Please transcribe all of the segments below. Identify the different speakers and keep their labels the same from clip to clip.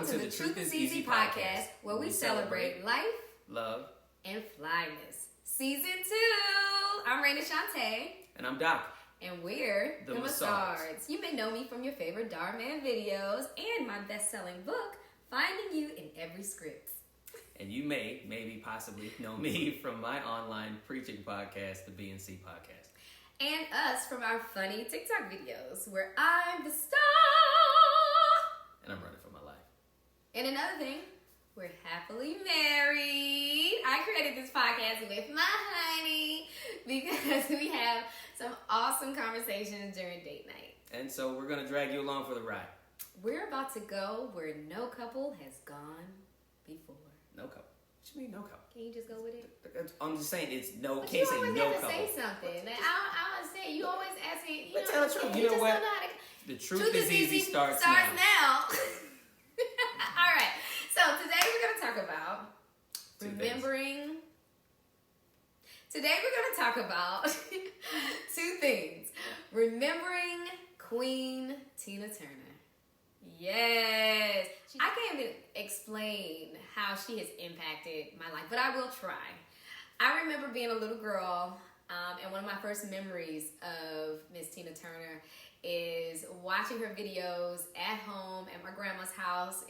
Speaker 1: Welcome to the Truth is Easy podcast, where we celebrate life,
Speaker 2: love,
Speaker 1: and flyness. Season 2. I'm Reina Shaunte.
Speaker 2: And I'm Doc.
Speaker 1: And we're
Speaker 2: the Massards.
Speaker 1: You may know me from your favorite Dar Man videos and my best-selling book, Finding You in Every Script.
Speaker 2: And you may, maybe, possibly know me from my online preaching podcast, the BNC podcast.
Speaker 1: And us from our funny TikTok videos, where I'm the star.
Speaker 2: And I'm running for my life.
Speaker 1: And another thing, we're happily married. I created this podcast with my honey because we have some awesome conversations during date night.
Speaker 2: And so we're going to drag you along for the ride.
Speaker 1: We're about to go where no couple has gone before.
Speaker 2: No couple. What you mean no couple?
Speaker 1: Can you just go with it?
Speaker 2: I'm just saying it's no.
Speaker 1: But
Speaker 2: can't
Speaker 1: you always
Speaker 2: say no
Speaker 1: have to
Speaker 2: couple.
Speaker 1: say something. Like, I was saying, you always ask me.
Speaker 2: Let's tell the truth. You know what? The truth is easy starts now.
Speaker 1: All right. So today we're going to talk about remembering. Today we're going to talk about two things. Remembering Queen Tina Turner. Yes. I can't even explain how she has impacted my life, but I will try. I remember being a little girl, and one of my first memories of Miss Tina Turner is watching her videos at home at my grandma's house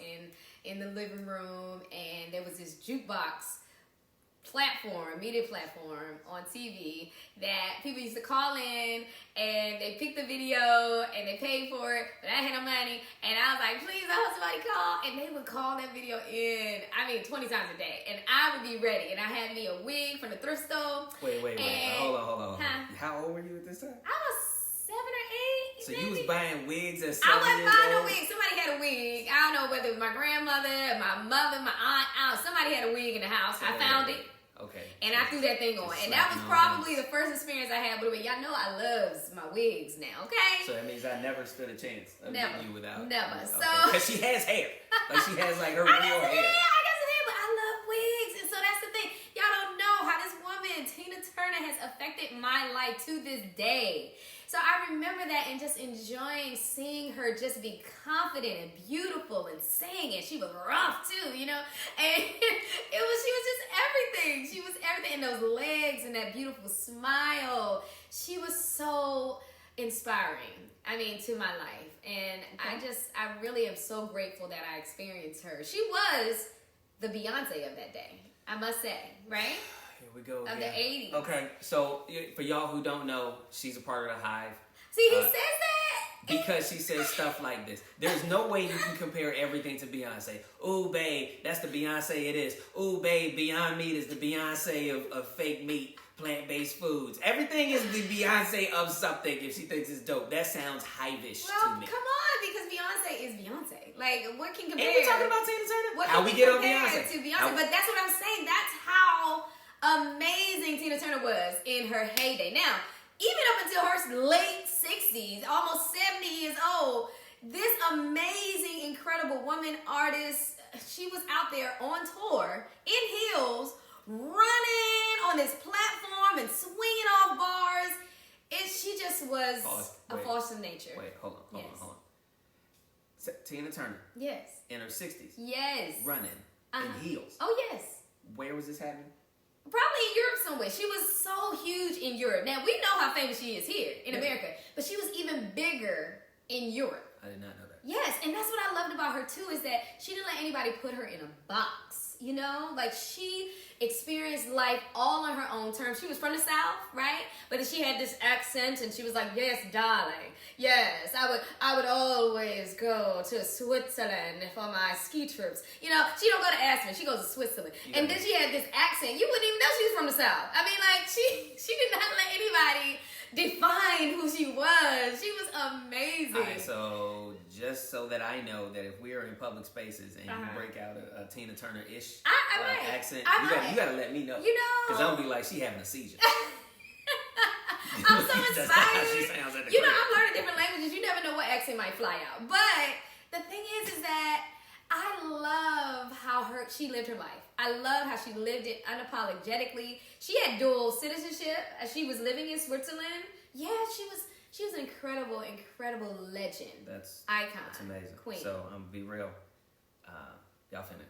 Speaker 1: in the living room, and there was this jukebox media platform on TV that people used to call in and they picked the video and they paid for it, but I had no money, and I was like, please, I hope somebody call, and they would call that video in, 20 times a day, and I would be ready, and I had me a wig from the thrift store.
Speaker 2: Wait, hold on.
Speaker 1: Huh?
Speaker 2: How old were you at this time?
Speaker 1: I was 7 or 8.
Speaker 2: So
Speaker 1: maybe.
Speaker 2: you was buying wigs at 7
Speaker 1: I wasn't
Speaker 2: years
Speaker 1: buying
Speaker 2: old?
Speaker 1: no wig. Somebody had a wig. I don't know whether it was my grandmother, my mother, my aunt. Somebody had a wig in the house. I found it.
Speaker 2: Okay.
Speaker 1: And I threw that thing on. And that was probably the first experience I had with a wig. Y'all know I loves my wigs now, okay?
Speaker 2: So that means I never stood a chance of getting you without.
Speaker 1: Never.
Speaker 2: Okay.
Speaker 1: So
Speaker 2: because she has hair. Like she has like her real hair.
Speaker 1: I got some hair, but I love wigs. And so that's the thing. Y'all don't know how this woman, Tina Turner, has affected my life to this day. So I remember that and just enjoying seeing her just be confident and beautiful and sing, and she was rough too, you know, and she was just everything. She was everything, and those legs and that beautiful smile. She was so inspiring, to my life, and okay. I really am so grateful that I experienced her. She was the Beyonce of that day, I must say, right?
Speaker 2: Here we go.
Speaker 1: Of the 80s.
Speaker 2: Okay, so for y'all who don't know, she's a part of the Hive.
Speaker 1: See, he says that.
Speaker 2: Because she says stuff like this. There's no way you can compare everything to Beyonce. Ooh, babe, that's the Beyonce it is. Ooh, babe, Beyond Meat is the Beyonce of fake meat, plant-based foods. Everything is the Beyonce of something if she thinks it's dope. That sounds hive-ish to me.
Speaker 1: Come on, because Beyonce is Beyonce. Like, what can compare?
Speaker 2: And we're talking about Tina Turner.
Speaker 1: What
Speaker 2: how we get on Beyonce.
Speaker 1: To Beyonce. But that's what I'm saying. That's how amazing Tina Turner was in her heyday. Now, even up until her late 60s, almost 70 years old, this amazing, incredible woman artist, she was out there on tour, in heels, running on this platform and swinging off bars. She just was a force of nature.
Speaker 2: Wait, hold on. Tina Turner.
Speaker 1: Yes.
Speaker 2: In her 60s.
Speaker 1: Yes.
Speaker 2: Running in heels.
Speaker 1: Oh, yes.
Speaker 2: Where was this happening?
Speaker 1: Probably in Europe somewhere. She was so huge in Europe. Now, we know how famous she is here in America, but she was even bigger in Europe.
Speaker 2: I did not know that.
Speaker 1: Yes, and that's what I loved about her, too, is that she didn't let anybody put her in a box, you know? Like, she experienced life all on her own terms. She was from the South, right? But then she had this accent, and she was like, yes, darling. Yes, I would always go to Switzerland for my ski trips. You know, she don't go to Aspen. She goes to Switzerland. Yeah. And then she had this accent. You wouldn't even know she was from the South. She did not let anybody define who she was. She was amazing.
Speaker 2: All right, so just so that I know that if we are in public spaces and you break out a Tina Turner-ish accent, you gotta let me know.
Speaker 1: You know,
Speaker 2: because I'll be like, she having a seizure.
Speaker 1: I'm so inspired.
Speaker 2: That's how she sounds at the crib.
Speaker 1: I'm learning different languages. You never know what accent might fly out. But the thing is that I love how she lived her life. I love how she lived it unapologetically. She had dual citizenship as she was living in Switzerland. Yeah, she was an incredible legend.
Speaker 2: That's
Speaker 1: icon.
Speaker 2: That's amazing.
Speaker 1: Queen.
Speaker 2: So I'm gonna be real. y'all finna.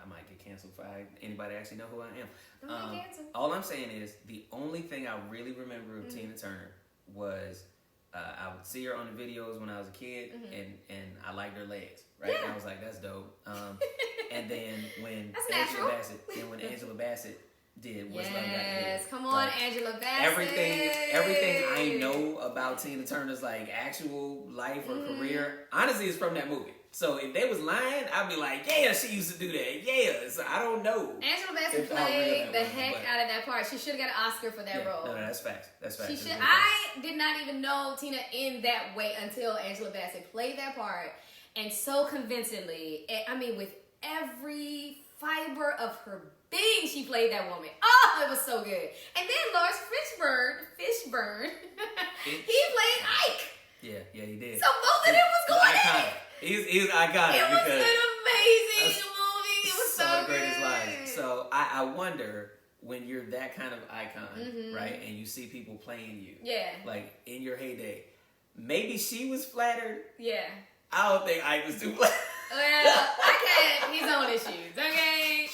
Speaker 2: I might get canceled if anybody actually know who I am.
Speaker 1: Don't get canceled.
Speaker 2: All I'm saying is the only thing I really remember of Tina Turner was I would see her on the videos when I was a kid, and I liked her legs, right?
Speaker 1: Yeah.
Speaker 2: And I was like, that's dope. And then when Angela Bassett did What's Love Got to Do With
Speaker 1: Yes,
Speaker 2: It,
Speaker 1: come on,
Speaker 2: like,
Speaker 1: Angela Bassett.
Speaker 2: everything I know about Tina Turner's like actual life or career, honestly, is from that movie. So if they was lying, I'd be like, yeah, she used to do that. Yeah, so I don't know.
Speaker 1: Angela Bassett played the heck out of that part. She should have got an Oscar for that role.
Speaker 2: No, that's facts. That's facts.
Speaker 1: She should. I did not even know Tina in that way until Angela Bassett played that part, and so convincingly. I mean, with every fiber of her being, she played that woman. Oh, it was so good. And then Lawrence Fishburne, he played Ike.
Speaker 2: Yeah, he did.
Speaker 1: So both of them was going
Speaker 2: iconic. He's iconic.
Speaker 1: It was
Speaker 2: because
Speaker 1: an amazing movie. It was so
Speaker 2: the
Speaker 1: good.
Speaker 2: greatest lines. So I wonder when you're that kind of icon, right, and you see people playing you, like in your heyday, maybe she was flattered.
Speaker 1: Yeah.
Speaker 2: I don't think Ike was too flattered.
Speaker 1: Well, I had his own issues, okay?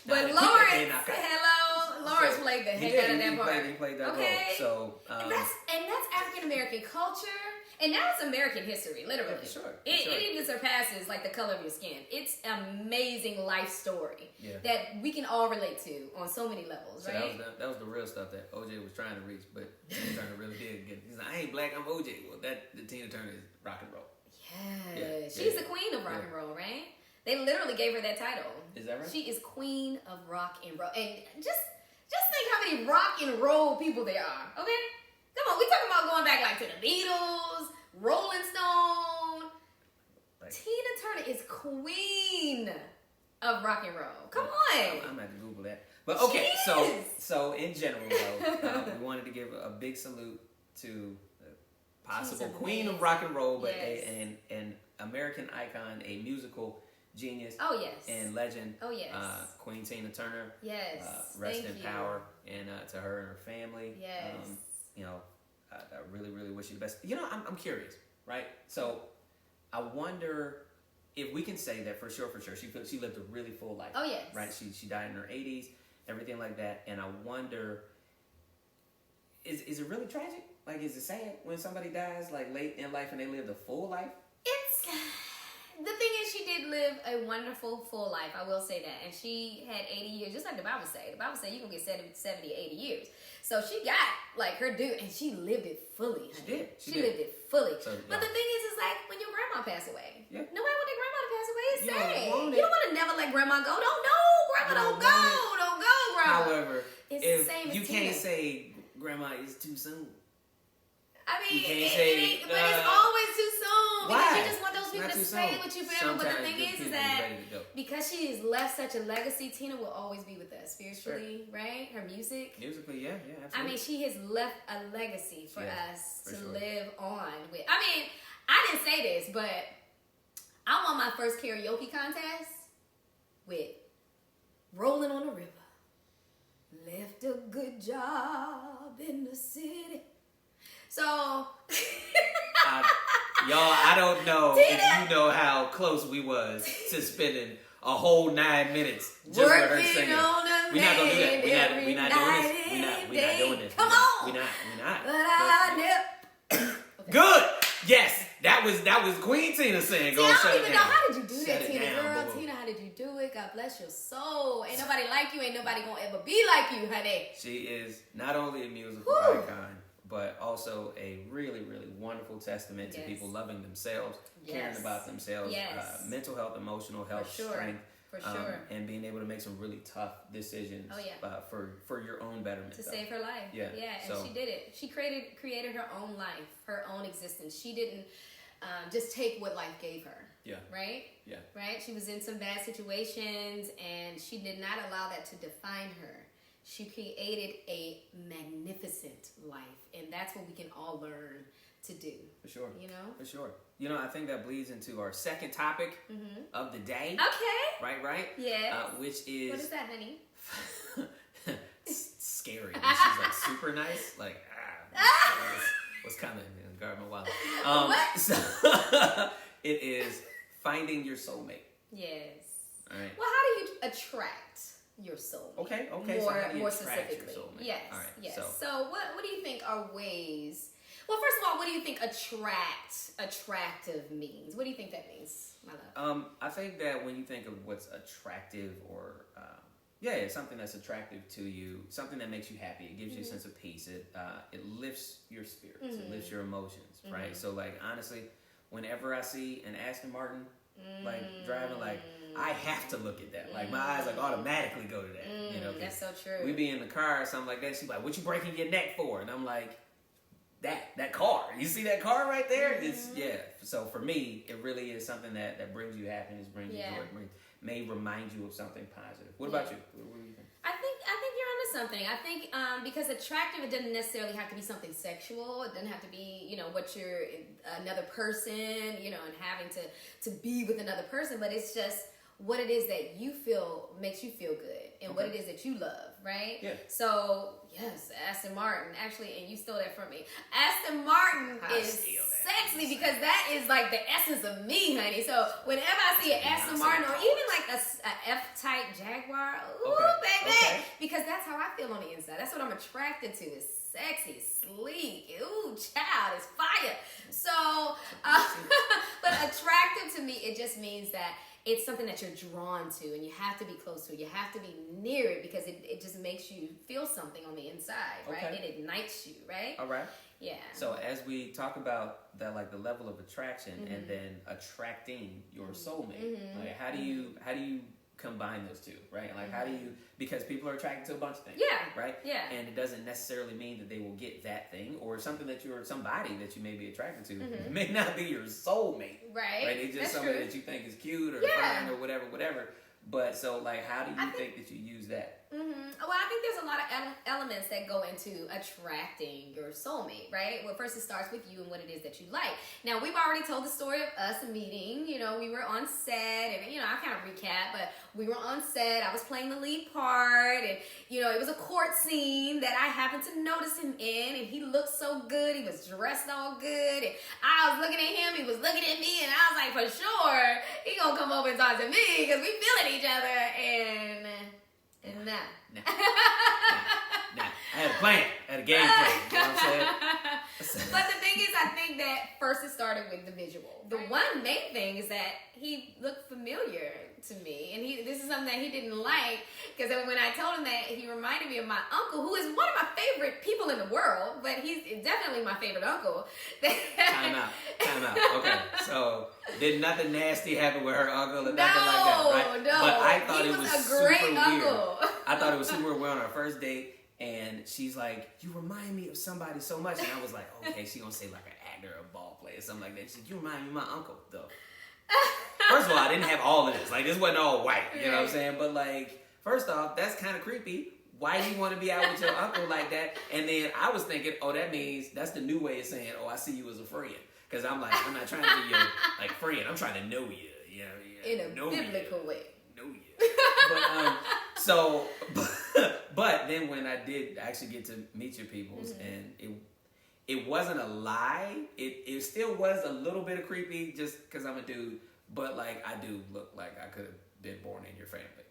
Speaker 1: But Lawrence played the heck out of that part.
Speaker 2: He played that role. So,
Speaker 1: and that's African American culture. And now it's American history, literally.
Speaker 2: For sure.
Speaker 1: It even surpasses like the color of your skin. It's an amazing life story that we can all relate to on so many levels, right?
Speaker 2: That was the real stuff that OJ was trying to reach, but Tina Turner really did get. He's like, I ain't black, I'm OJ. Well, the Tina Turner is rock and roll.
Speaker 1: Yeah. She's the queen of rock and roll, right? They literally gave her that title.
Speaker 2: Is that right?
Speaker 1: She is queen of rock and roll. And just think how many rock and roll people there are, okay? Come on, we talking about going back like to the Beatles, Rolling Stone. Like, Tina Turner is queen of rock and roll. Come on.
Speaker 2: I'm going to Google that. But okay, so in general, though, we wanted to give a big salute to the possible queen of rock and roll, but an American icon, a musical genius.
Speaker 1: Oh, yes.
Speaker 2: And legend.
Speaker 1: Oh, yes.
Speaker 2: Queen Tina Turner.
Speaker 1: Yes.
Speaker 2: Rest in power. And to her and her family.
Speaker 1: Yes.
Speaker 2: I really, really wish you the best. I'm curious, right? So I wonder if we can say that for sure. She lived a really full life.
Speaker 1: Oh, yes.
Speaker 2: Right? She died in her 80s, everything like that. And I wonder, is it really tragic? Like, is it sad when somebody dies like late in life and they lived a full life?
Speaker 1: The thing is, she did live a wonderful, full life. I will say that. And she had 80 years, just like the Bible say. The Bible say you can get 70, 80 years. So she got, like, her due, and she lived it fully.
Speaker 2: Honey. She
Speaker 1: lived it fully.
Speaker 2: So,
Speaker 1: but the thing is like, when your grandma passed away,
Speaker 2: nobody
Speaker 1: want their grandma to pass away. It's sad.
Speaker 2: You
Speaker 1: don't want to never let grandma go. Grandma, don't go. Don't go, grandma.
Speaker 2: However,
Speaker 1: it's
Speaker 2: if
Speaker 1: the same
Speaker 2: you
Speaker 1: as
Speaker 2: can't
Speaker 1: Tina.
Speaker 2: say grandma is too soon.
Speaker 1: I mean,
Speaker 2: you can't say,
Speaker 1: but it's always too soon. Because
Speaker 2: why?
Speaker 1: you just want those people to stay with you forever. But the thing is that because she has left such a legacy, Tina will always be with us spiritually, right? Her music.
Speaker 2: Musically, yeah, absolutely.
Speaker 1: I mean, she has left a legacy for us to live on with. I mean, I didn't say this, but I won my first karaoke contest with Rolling on the River. Left a good job in the city. So,
Speaker 2: I don't know if you know how close we was to spending a whole 9 minutes just with her singing. We're not gonna do that. We're not doing this. We're not doing this.
Speaker 1: Come on.
Speaker 2: We're not.
Speaker 1: But I never.
Speaker 2: Good. Yes, that was Queen Tina saying.
Speaker 1: I don't even know how did you do that, Tina
Speaker 2: down,
Speaker 1: girl. Tina, how did you do it? God bless your soul. Ain't nobody like you. Ain't nobody gonna ever be like you, honey.
Speaker 2: She is not only a musical icon, but also a really, really wonderful testament to people loving themselves, caring about themselves, mental health, emotional health, strength, and being able to make some really tough decisions for your own betterment.
Speaker 1: To save her life.
Speaker 2: Yeah,
Speaker 1: and she did it. She created her own life, her own existence. She didn't just take what life gave her.
Speaker 2: Yeah.
Speaker 1: Right?
Speaker 2: Yeah.
Speaker 1: Right? She was in some bad situations, and she did not allow that to define her. She created a magnificent life, and that's what we can all learn to do. For sure.
Speaker 2: For sure. I think that bleeds into our second topic of the day.
Speaker 1: Okay.
Speaker 2: Right?
Speaker 1: Yeah.
Speaker 2: Which is...
Speaker 1: What is that, honey?
Speaker 2: Scary. She's like super nice. Like, what's coming? Guard my wallet.
Speaker 1: What?
Speaker 2: So it is finding your soulmate.
Speaker 1: Yes.
Speaker 2: All right.
Speaker 1: Well, how do you attract your soulmate?
Speaker 2: Okay.
Speaker 1: More specifically. Yes.
Speaker 2: All right.
Speaker 1: Yes. So what do you think are ways? Well, first of all, what do you think attractive means? What do you think that means, my love?
Speaker 2: I think that when you think of what's attractive or it's something that's attractive to you, something that makes you happy. It gives you a sense of peace. It lifts your spirits. It lifts your emotions, right? So, like, honestly, whenever I see an Aston Martin, like, driving, like, I have to look at that. Like, my eyes, like, automatically go to that. You know,
Speaker 1: that's so true.
Speaker 2: We be in the car or something like that. She's like, what you breaking your neck for? And I'm like, that car. You see that car right there? It's, So, for me, it really is something that brings you happiness, brings you joy, may remind you of something positive. What about you? What do you think?
Speaker 1: I think you're onto something. I think because attractive, it doesn't necessarily have to be something sexual. It doesn't have to be, what you're another person, and having to be with another person. But it's just what it is that you feel makes you feel good, and what it is that you love, right?
Speaker 2: Yeah.
Speaker 1: So yes, Aston Martin. Actually, and you stole that from me. Aston Martin is sexy because that is like the essence of me, honey. So whenever I see an Aston Martin or even like a F-type Jaguar, baby, because that's how I feel on the inside. That's what I'm attracted to. Is sexy, sleek, child, it's fire. So, but attractive to me, it just means that it's something that you're drawn to, and you have to be close to it. You have to be near it because it just makes you feel something on the inside, right? It ignites you, right?
Speaker 2: All right.
Speaker 1: Yeah.
Speaker 2: So as we talk about that, like the level of attraction, and then attracting your soulmate, like how do you combine those two, right? Like how do you, because people are attracted to a bunch of things, right? Yeah. And it doesn't necessarily mean that they will get that thing or something that somebody that you may be attracted to may not be your soulmate,
Speaker 1: right?
Speaker 2: It's just somebody that you think is cute or fun or whatever. But so, like, how do you think that you use that?
Speaker 1: Well, I think there's a lot of elements that go into attracting your soulmate, right? Well, first it starts with you and what it is that you like. Now, we've already told the story of us meeting. We were on set, and, I kind of recap, but we were on set. I was playing the lead part, and, it was a court scene that I happened to notice him in, and he looked so good. He was dressed all good, and I was looking at him. He was looking at me, and I was like, for sure, he gonna come over and talk to me because we feeling each other, and nah.
Speaker 2: I had a plan. I had a game plan. You know what I'm saying?
Speaker 1: But the thing is, I think that first it started with the visual. The one main thing is that he looked familiar to me, and this is something that he didn't like, because when I told him that, he reminded me of my uncle, who is one of my favorite people in the world, but he's definitely my favorite uncle.
Speaker 2: Time out. Okay, so did nothing nasty happen with her uncle or nothing like that, right?
Speaker 1: No,
Speaker 2: but I thought
Speaker 1: he
Speaker 2: it was
Speaker 1: a
Speaker 2: super
Speaker 1: great uncle.
Speaker 2: Weird. I thought it was super weird. We're on our first date, and she's like, you remind me of somebody so much. And I was like, okay, she gonna say like an actor or a ball player or something like that. She said, you remind me of my uncle, though. First of all, I didn't have all of this. Like, this wasn't all white. You know what I'm saying? But, like, first off, that's kind of creepy. Why do you want to be out with your uncle like that? And then I was thinking, that means that's the new way of saying, I see you as a friend. Because I'm like, I'm not trying to be your, like, friend. I'm trying to know you.
Speaker 1: In a biblical way.
Speaker 2: Know you. But then when I did actually get to meet your peoples, and it wasn't a lie. It still was a little bit of creepy just because I'm a dude. But, like, I do look like I could have been born in your family.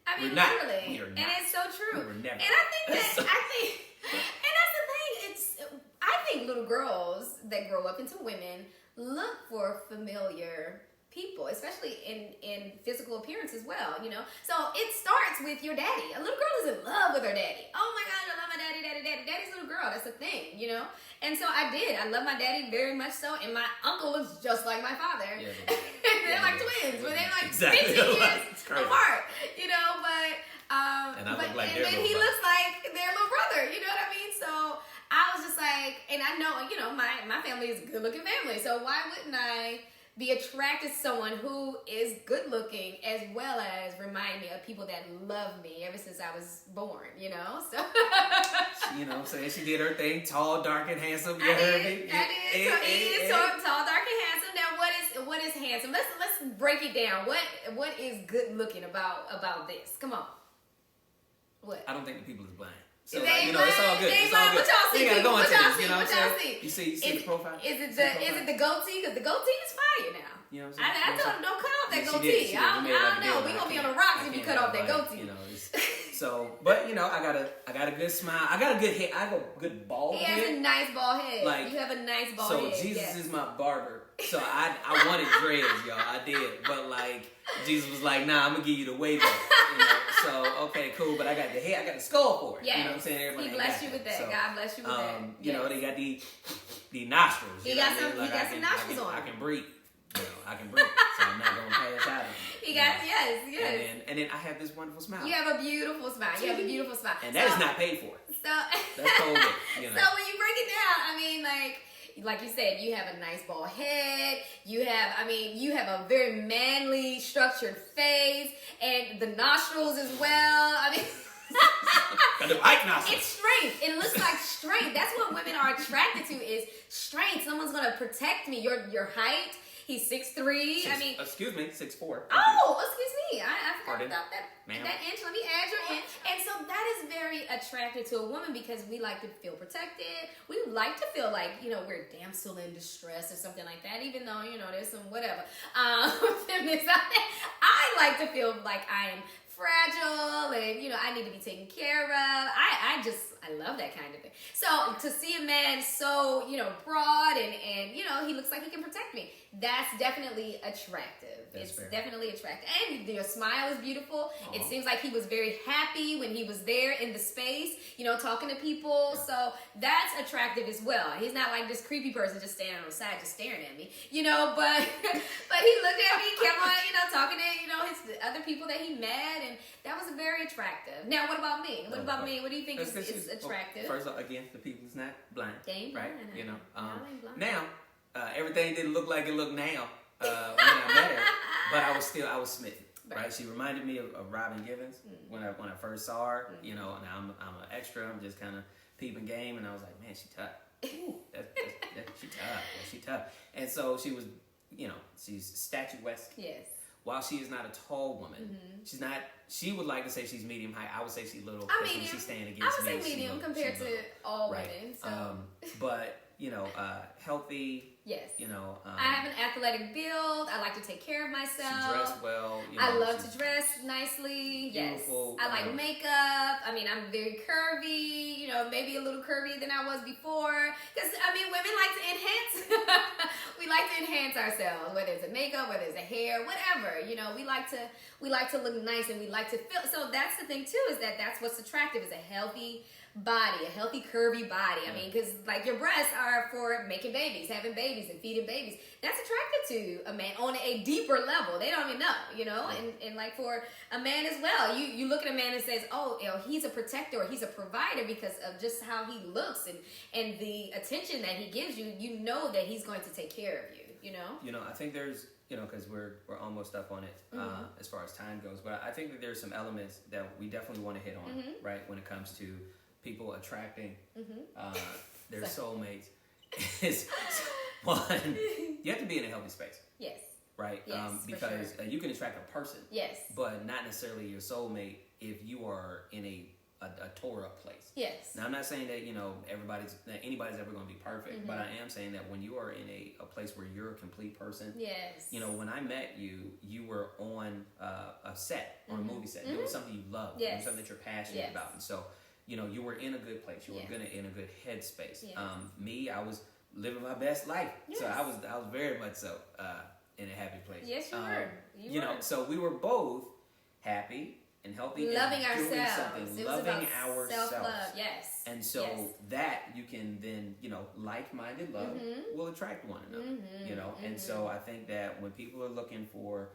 Speaker 1: I mean,
Speaker 2: literally.
Speaker 1: We are not. And it's so true.
Speaker 2: We were never.
Speaker 1: And I think and that's the thing. I think little girls that grow up into women look for familiar people, especially in physical appearance as well, So it starts with your daddy. A little girl is in love with her daddy. Oh my gosh, I love my daddy. Daddy's a little girl. That's a thing, And so I did. I love my daddy very much so. And my uncle looks just like my father. Yeah, they're like twins, but they're like 15 years apart, But
Speaker 2: and I look like
Speaker 1: and then he looks like their little brother. You know what I mean? So I was just like, and I know, my family is a good-looking family. So why wouldn't I be attracted to someone who is good looking as well as remind me of people that love me ever since I was born, So
Speaker 2: saying she did her thing, tall, dark, and handsome. You
Speaker 1: heard me? I did. So he is tall, dark, and handsome. Now what is handsome? Let's break it down. What is good looking about this? Come on. What?
Speaker 2: I don't think the people is blind. So it's all good. It's all good.
Speaker 1: What y'all see?
Speaker 2: You gotta go into this. You know
Speaker 1: What
Speaker 2: what I'm
Speaker 1: y'all
Speaker 2: saying?
Speaker 1: see?
Speaker 2: You see the profile?
Speaker 1: Is it the goatee? Because the goatee is fire now.
Speaker 2: You know what I'm saying?
Speaker 1: I told him don't cut off that
Speaker 2: She
Speaker 1: goatee.
Speaker 2: did.
Speaker 1: I don't know. We gonna be on the rocks if you cut off that goatee.
Speaker 2: So, but I got a good smile. I got a good head. I have a good bald head.
Speaker 1: He has a nice bald head.
Speaker 2: Like,
Speaker 1: you have a nice bald head.
Speaker 2: So Jesus is my barber. So I wanted dreads, y'all. I did, but like Jesus was like, nah, I'm gonna give you the wave up. So okay, cool. But I got the head. I got the skull for it.
Speaker 1: Yes.
Speaker 2: You know what I'm saying? Everybody
Speaker 1: He blessed you with that.
Speaker 2: So,
Speaker 1: God bless you with that.
Speaker 2: You know, they got the nostrils.
Speaker 1: He got some. He got some nostrils on.
Speaker 2: I can breathe. I can breathe. So I'm not gonna pass out.
Speaker 1: He got yes.
Speaker 2: And then I have this wonderful smile.
Speaker 1: You have a beautiful smile. You have a beautiful smile.
Speaker 2: And that is not paid for.
Speaker 1: So
Speaker 2: that's cold.
Speaker 1: So when you break it down, I mean, like you said, you have a nice bald head. You have a very manly, structured face, and the nostrils as well. I mean.
Speaker 2: Got the white nostrils.
Speaker 1: It's strength. It looks like strength. That's what women are attracted to is strength. Someone's gonna protect me. Your height. He's 6'3".
Speaker 2: Excuse me, 6'4".
Speaker 1: Oh, excuse me. I forgot about that.
Speaker 2: Ma'am.
Speaker 1: That inch. Let me add your inch. And so that is very attractive to a woman because we like to feel protected. We like to feel like, we're damsel in distress or something like that, even though, there's some whatever. Feminists out there. I like to feel like I am fragile and I need to be taken care of. I love that kind of thing. So to see a man so broad and he looks like he can protect me, that's definitely attractive.
Speaker 2: That's fair.
Speaker 1: Definitely attractive. And your smile is beautiful. It seems like he was very happy when he was there in the space, talking to people. Yeah. So that's attractive as well. He's not like this creepy person just standing on the side just staring at me, but he looked at me, kept on talking to his other people that he met, and that was very attractive. Now what about me? What about me? What do you think is attractive?
Speaker 2: First of all, again, the people's not blind.
Speaker 1: They ain't
Speaker 2: right?
Speaker 1: blind.
Speaker 2: Now, everything didn't look like it looked now when I met her, but I was smitten. Right? She reminded me of Robin Givens when I first saw her. And I'm an extra. I'm just kind of peeping game, and I was like, man, she tough. Ooh, she tough. Yeah, she tough. And so she was, she's statuesque.
Speaker 1: Yes.
Speaker 2: While she is not a tall woman, she's not. She would like to say she's medium height. I would say she's little.
Speaker 1: I'm medium.
Speaker 2: She's standing against me.
Speaker 1: I would say medium compared to all women. So.
Speaker 2: But healthy.
Speaker 1: Yes.
Speaker 2: I
Speaker 1: have an athletic build. I like to take care of myself.
Speaker 2: She dressed well.
Speaker 1: I love to dress nicely.
Speaker 2: Beautiful.
Speaker 1: Yes. I like makeup. I'm very curvy. Maybe a little curvier than I was before. Because women like to enhance. We like to enhance ourselves, whether it's a makeup, whether it's a hair, whatever. We like to look nice, and we like to feel. So that's the thing too, is that's what's attractive, is a healthy body, a healthy curvy body. Because like your breasts are for making babies, having babies, and feeding babies. That's attractive to a man on a deeper level. They don't even know, and like for a man as well. You look at a man and says, oh, he's a protector, or he's a provider because of just how he looks and the attention that he gives you. You know that he's going to take care of you.
Speaker 2: I think there's because we're almost up on it as far as time goes, but I think that there's some elements that we definitely want to hit on, right, when it comes to people attracting their soulmates. Is one, you have to be in a healthy space.
Speaker 1: Yes.
Speaker 2: Right?
Speaker 1: Yes,
Speaker 2: because you can attract a person.
Speaker 1: Yes.
Speaker 2: But not necessarily your soulmate if you are in a tore up place.
Speaker 1: Yes.
Speaker 2: Now I'm not saying that anybody's ever going to be perfect, but I am saying that when you are in a place where you're a complete person.
Speaker 1: Yes.
Speaker 2: When I met you, you were on a set, on a movie set. It was something you loved.
Speaker 1: Yes.
Speaker 2: It was something that you're passionate about, and so you were in a good place. You were in a good headspace.
Speaker 1: Yes.
Speaker 2: Me, I was living my best life, so I was very much so in a happy place.
Speaker 1: Yes, you were. You were.
Speaker 2: So we were both happy and healthy,
Speaker 1: loving
Speaker 2: and doing
Speaker 1: ourselves.
Speaker 2: something,
Speaker 1: It was
Speaker 2: loving
Speaker 1: about
Speaker 2: ourselves.
Speaker 1: Self-love. Yes.
Speaker 2: And so that you can then, like-minded love will attract one another. And so I think that when people are looking for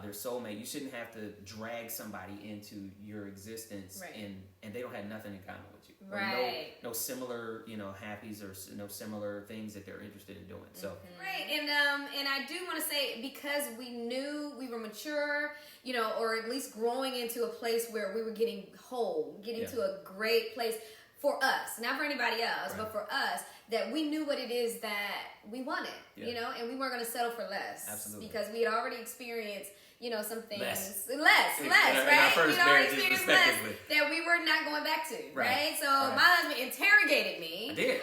Speaker 2: their soulmate, you shouldn't have to drag somebody into your existence, and they don't have nothing in common with you.
Speaker 1: Right.
Speaker 2: No similar, happies or no similar things that they're interested in doing. So
Speaker 1: right, and I do want to say, because we knew we were mature, or at least growing into a place where we were getting whole, getting to a great place for us, not for anybody else, but for us, that we knew what it is that we wanted, and we weren't going to settle for less.
Speaker 2: Absolutely.
Speaker 1: Because we had already experienced, some things
Speaker 2: Less,
Speaker 1: right?
Speaker 2: in our first marriages,
Speaker 1: experience less
Speaker 2: respectively.
Speaker 1: that we were not going back to, right? So
Speaker 2: Right.
Speaker 1: my husband interrogated me.
Speaker 2: I did.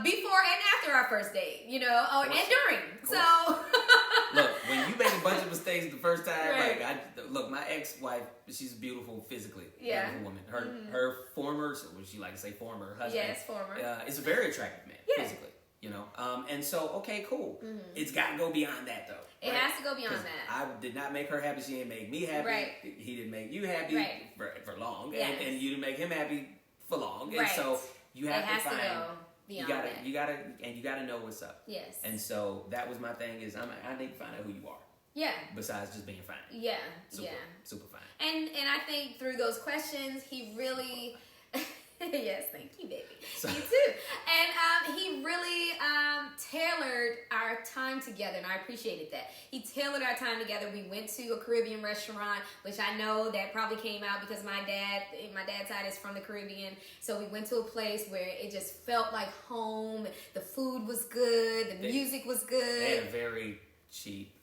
Speaker 1: Before and after our first date, and during. So
Speaker 2: look, when you make a bunch of mistakes the first time,
Speaker 1: Right.
Speaker 2: my ex-wife, she's beautiful physically,
Speaker 1: Yeah.
Speaker 2: beautiful woman. Her former, what she like to say, former husband,
Speaker 1: yes, former.
Speaker 2: is a very attractive man,
Speaker 1: Yeah.
Speaker 2: physically. And so okay, cool. It's got to go beyond that though.
Speaker 1: It has to go beyond that.
Speaker 2: I did not make her happy. She didn't make me happy.
Speaker 1: Right.
Speaker 2: He didn't make you happy
Speaker 1: Right.
Speaker 2: for long,
Speaker 1: Yes.
Speaker 2: and you didn't make him happy for long.
Speaker 1: Right.
Speaker 2: And so you have
Speaker 1: It has
Speaker 2: to find.
Speaker 1: to go beyond that.
Speaker 2: You gotta know what's up.
Speaker 1: Yes.
Speaker 2: And so that was my thing. Is I need to find out who you are.
Speaker 1: Yeah.
Speaker 2: Besides just being fine.
Speaker 1: Yeah.
Speaker 2: Super fine.
Speaker 1: And I think through those questions, he really, yes, thank you, baby.
Speaker 2: So-
Speaker 1: You too. And he really tailored our time together, and I appreciated that. He tailored our time together. We went to a Caribbean restaurant, which I know that probably came out because my dad's side is from the Caribbean. So we went to a place where it just felt like home. The food was good. The music was good.
Speaker 2: They had a very cheap.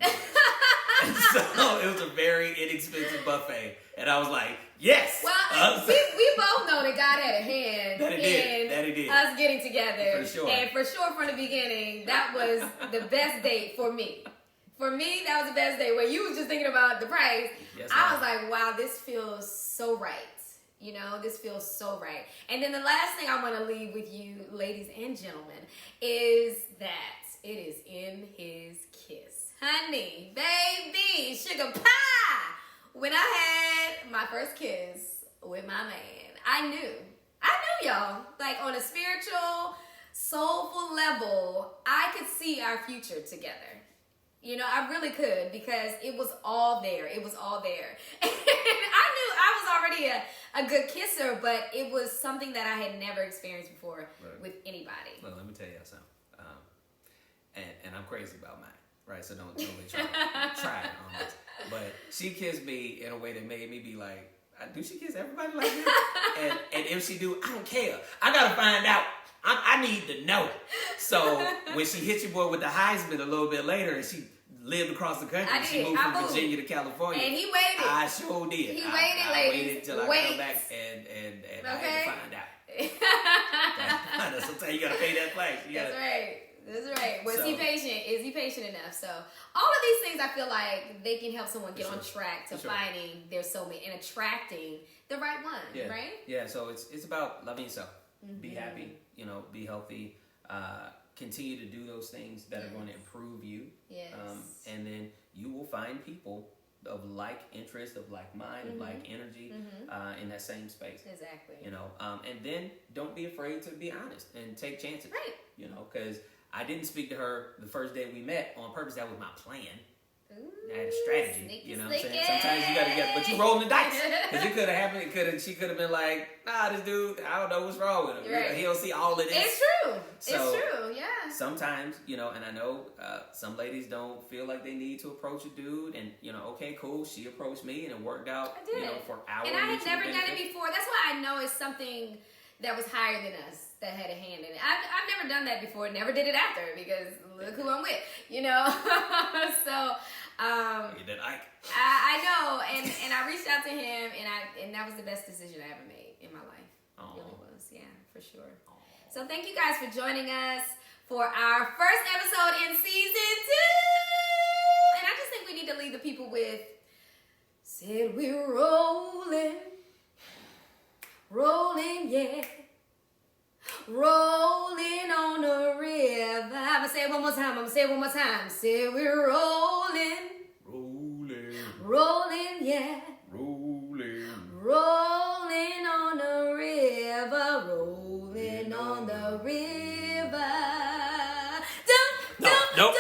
Speaker 2: And so it was a very inexpensive buffet, and I was like, yes.
Speaker 1: Well, we both know that God had a hand
Speaker 2: That he did.
Speaker 1: us getting together.
Speaker 2: For sure.
Speaker 1: And for sure from the beginning, that was the best date for me. For me, that was the best date. Where you was just thinking about the price,
Speaker 2: Yes,
Speaker 1: I
Speaker 2: ma'am.
Speaker 1: was like, wow, this feels so right. This feels so right. And then the last thing I want to leave with you, ladies and gentlemen, is that it is in his kiss. Honey, baby, sugar pie. When I had my first kiss with my man, I knew y'all, like on a spiritual, soulful level, I could see our future together. I really could, because it was all there. It was all there. And I knew I was already a good kisser, but it was something that I had never experienced before with anybody.
Speaker 2: Well, let me tell you something. And I'm crazy about mine. Right, so don't really try it on this. But she kissed me in a way that made me be like, do she kiss everybody like this? and if she do, I don't care. I gotta find out. I need to know. So when she hit your boy with the Heisman a little bit later, and she lived across the country, she moved from Virginia to California.
Speaker 1: And he waited.
Speaker 2: I sure did.
Speaker 1: He
Speaker 2: I
Speaker 1: waited, ladies.
Speaker 2: waited till I come back and I had to find out. Sometimes you gotta pay that price.
Speaker 1: That's right. Was he patient? Is he patient enough? So all of these things, I feel like they can help someone get on track to finding their soulmate and attracting the right one, right?
Speaker 2: Yeah, so it's about loving yourself. Be happy, be healthy, continue to do those things that are going to improve you.
Speaker 1: Yes.
Speaker 2: And then you will find people of like interest, of like mind, of like energy in that same space.
Speaker 1: Exactly.
Speaker 2: And then don't be afraid to be honest and take chances.
Speaker 1: Right.
Speaker 2: Because I didn't speak to her the first day we met on purpose. That was my plan.
Speaker 1: Ooh,
Speaker 2: I had a strategy.
Speaker 1: sneaky,
Speaker 2: You know what I'm saying?
Speaker 1: sneaky.
Speaker 2: Sometimes you gotta but you rolling the dice. Because it could have happened. She could have been like, nah, this dude, I don't know what's wrong with him.
Speaker 1: Right.
Speaker 2: He don't see all of this.
Speaker 1: It's true.
Speaker 2: So,
Speaker 1: it's true, yeah.
Speaker 2: Sometimes, and I know some ladies don't feel like they need to approach a dude. And, okay, cool. She approached me and it worked out,
Speaker 1: I did.
Speaker 2: For our
Speaker 1: And I had
Speaker 2: mutual
Speaker 1: never done
Speaker 2: benefit.
Speaker 1: it before. That's why I know it's something that was higher than us that had a hand in it. I've never done that before. Never did it after, because look who I'm with, So
Speaker 2: You did Ike.
Speaker 1: I know, and I reached out to him, and that was the best decision I ever made in my life.
Speaker 2: Aww.
Speaker 1: It really was, yeah, for sure. So thank you guys for joining us for our first episode in season 2. And I just think we need to leave the people with, said we're rolling, yeah. Rolling on the river. I'm gonna say it one more time. Say we're rolling, yeah. Rolling on the river, rolling on the river.
Speaker 2: No.